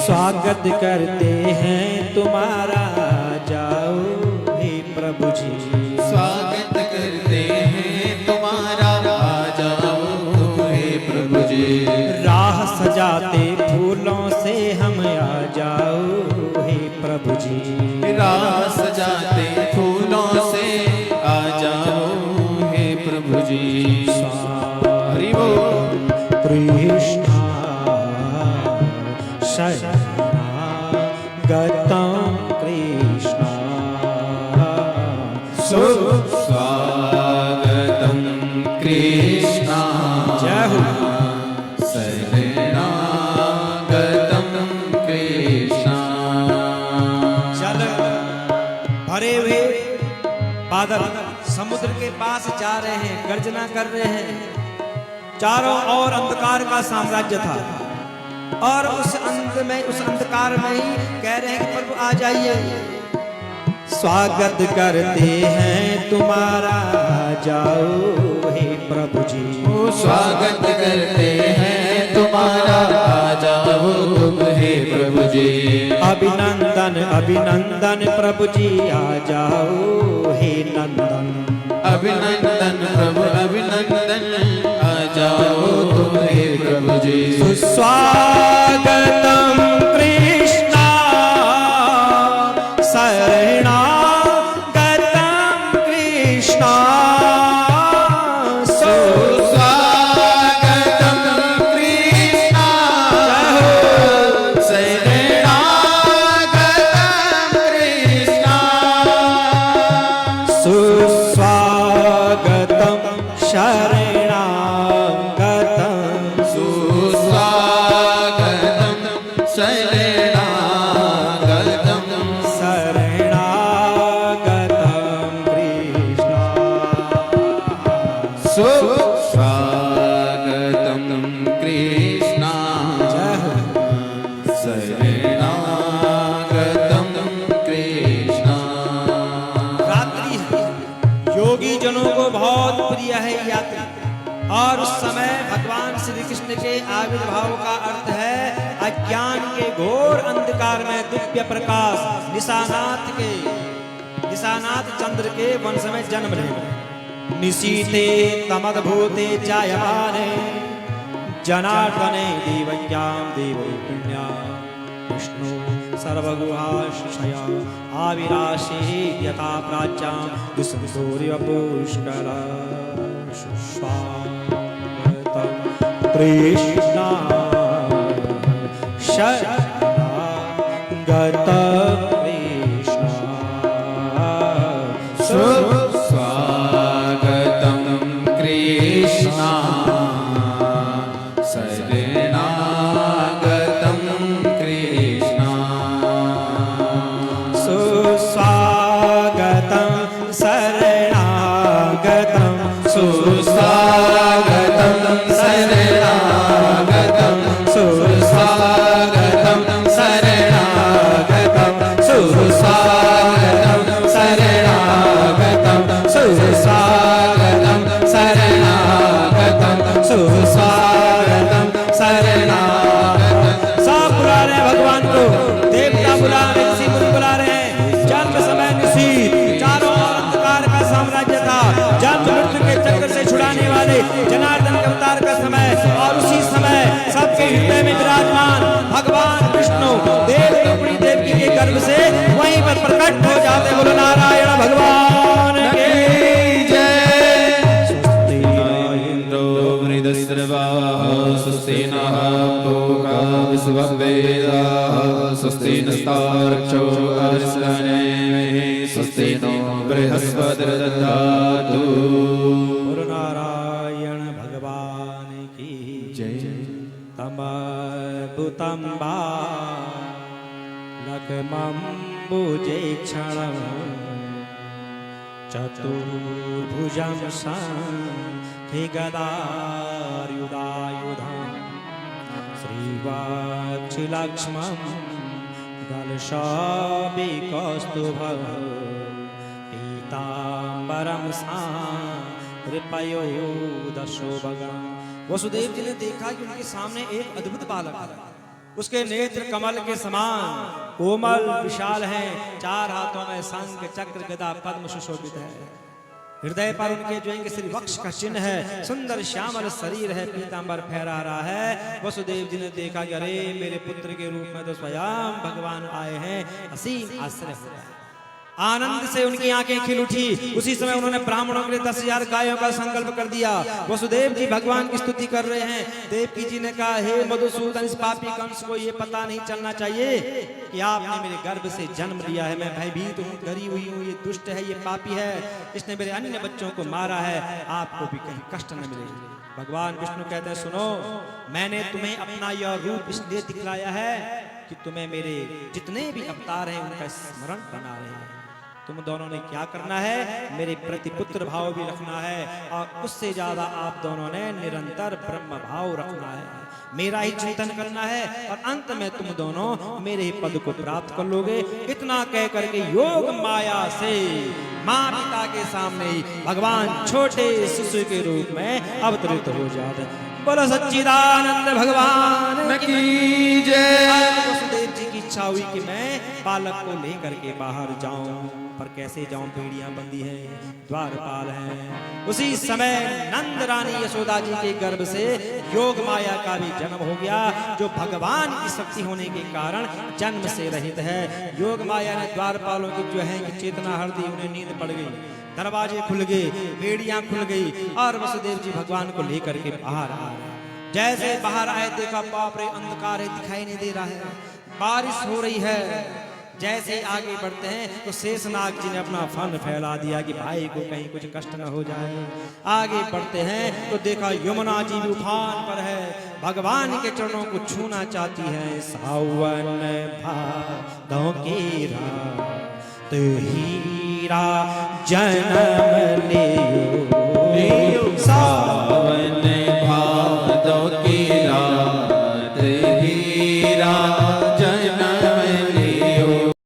स्वागत करते हैं तुम्हारा, जाओ हे प्रभु जी। स्वागत करते हैं तुम्हारा, आ जाओ हे प्रभु जी। राह सजाते फूलों से हम आ जाओ हे प्रभु जी। राह सजाते फूलों से आ जाओ हे प्रभु जी। हरि बोल। कृष्ण शरणागतं कृष्ण सुस्वागतं कृष्ण। जय हो। शरणागतं कृष्ण। जल भरे हुए बादल समुद्र के पास जा रहे हैं, गर्जना कर रहे हैं। चारों ओर अंधकार का साम्राज्य था और उस अंधकार में ही कह रहे हैं कि प्रभु आ जाइए। स्वागत करते हैं तुम्हारा, जाओ हे प्रभु जी। स्वागत करते हैं तुम्हारा, आ जाओ तुम हे प्रभु जी। अभिनंदन अभिनंदन प्रभु जी, आ जाओ हे नंदन। अभिनंदन प्रभु अभिनंदन, आ जाओ तुम हे प्रभु जी। सुस्वागतम कृष्ण शरणागतं कृष्ण। सुस्वागतं कृष्ण शरणागतं कृष्ण। सुस्वागतम शरणागतं। सुस्वागतं शरणागतं। शरणागतं कृष्ण। सुस्वागतं कृष्ण शरणागतं कृष्ण। रात्रि है, योगी जनों को बहुत प्रिय है यात्रा। और उस समय भगवान श्री कृष्ण के आविर्भाव का अर्थ है अज्ञान के घोर अंधकार में दिव्य प्रकाश। निशानाथ चंद्र के वंश में जन्म लेना। निशीते तमद्भूते जायमाने जनार्दने देवज्ञां देवै पुण्या। विष्णु सर्वगुहाशया आविराशे यथा प्राच्यां विष्णुसूर्य पुष्करा। सुस्वागतं कृष्ण शरणागतं कृष्ण। सुस्वागतं कृष्ण शरणागतं कृष्ण। सुस्वागतं शरणागतं। सुस्वागतं शरणागतं। सुस्वागतं शरणागतं। सुस्वागतं शरणागतं। सुस्वागतं शरणागतं। सुस्वागतं शरणागतं। सब बुला रहे हैं भगवान को, देवता बुला रहे हैं, ऋषि मुनि बुला रहे हैं। जन्म समय निशीथ, चारों ओर अंधकार का साम्राज्य था। जन्म मृत्यु के चक्कर से छुड़ाने वाले जनार्दन के अवतार का समय। और उसी समय सबके हृदय में विराजमान भगवान विष्णु देव रूपिणी देवकी के गर्भ से वहीं पर प्रकट हो जाते। बोलो नारायण भगवान के जय। स्वस्ति इंद्रो वृद्धश्रवाः स्वस्ति नः पूषा विश्ववेदाः स्वस्ति नस्तार्क्ष्यो अरिष्टनेमिः स्वस्ति नो बृहस्पतिर्दधातु। बोलो नारायण भगवान की जय। तमद्भुतं बालकमम्बुजे क्षणं चतुर्भुजं शङ्खगदायुधायुधं श्रीवत्सलक्ष्मं गलशाबिकौस्तुभं पीताम्बरं कृपयोदशोभगम्। वसुदेव जी ने देखा कि उनके सामने एक अद्भुत बालक है। उसके नेत्र कमल के समान कोमल विशाल हैं, चार हाथों में शंख चक्र गदा पद्म सुशोभित है। हृदय पर उनके जो है श्री वक्ष का चिन्ह है, सुंदर श्यामल शरीर है, पीतांबर फहरा रहा है। वसुदेव जी ने देखा कि अरे मेरे पुत्र के रूप में तो स्वयं भगवान आए हैं, असीम आश्चर्य हुआ। आनंद से उनकी आंखें खिल उठी। उसी समय उन्होंने ब्राह्मणों के लिए 10,000 गायों का संकल्प कर दिया। वसुदेव जी भगवान की स्तुति कर रहे हैं। देवकी जी ने कहा, हे मधुसूदन, इस पापी कंस को ये पता नहीं चलना चाहिए कि आपने मेरे गर्भ से जन्म लिया है। मैं भयभीत हूँ, डरी हुई हूँ, ये दुष्ट है, ये पापी है, इसने मेरे अन्य बच्चों को मारा है, आपको भी कहीं कष्ट न मिले। भगवान विष्णु कहते हैं, सुनो, मैंने तुम्हें अपना यह रूप इसलिए दिखलाया है कि तुम्हें मेरे जितने भी अवतार हैं उनका स्मरण करना है। तुम दोनों ने क्या करना है, मेरे प्रति पुत्र भाव भी रखना है, और उससे ज्यादा आप दोनों ने निरंतर ब्रह्म भाव रखना है, मेरा ही चिंतन करना है, और अंत में तुम दोनों मेरे ही पद को प्राप्त कर लोगे। इतना कह करके योग माया से माँ पिता के सामने ही भगवान छोटे शिशु के रूप में अवतरित हो जाते। बोलो सच्चिदानंद भगवान की जय। वसुदेव जी की इच्छा हुई कि मैं बालक को लेकर के बाहर जाऊं, पर कैसे जाऊं, बेड़ियां बंदी हैं, द्वारपाल हैं। उसी समय नंद रानी यशोदा जी के गर्भ से योग माया का भी जन्म हो गया, जो भगवान की शक्ति होने के कारण जन्म से रहित है। योग माया ने द्वारपालों की जो है कि चेतना हर दी, उन्हें नींद पड़ गई, दरवाजे खुल गए, बेड़ियां खुल गई, और वसुदेव जी भगवान को लेकर के बाहर आ रहे। जैसे बाहर आए, देखा बाप रे, अंधकार है, दिखाई नहीं दे रहा है, बारिश हो रही है। जैसे आगे बढ़ते हैं तो शेषनाग जी ने अपना फन फैला दिया कि भाई को कहीं कुछ कष्ट न हो जाए। आगे बढ़ते हैं तो देखा यमुना जी भी उफान पर है, भगवान के चरणों को छूना चाहती है। सावन भादों की रात हीरा जन्म ले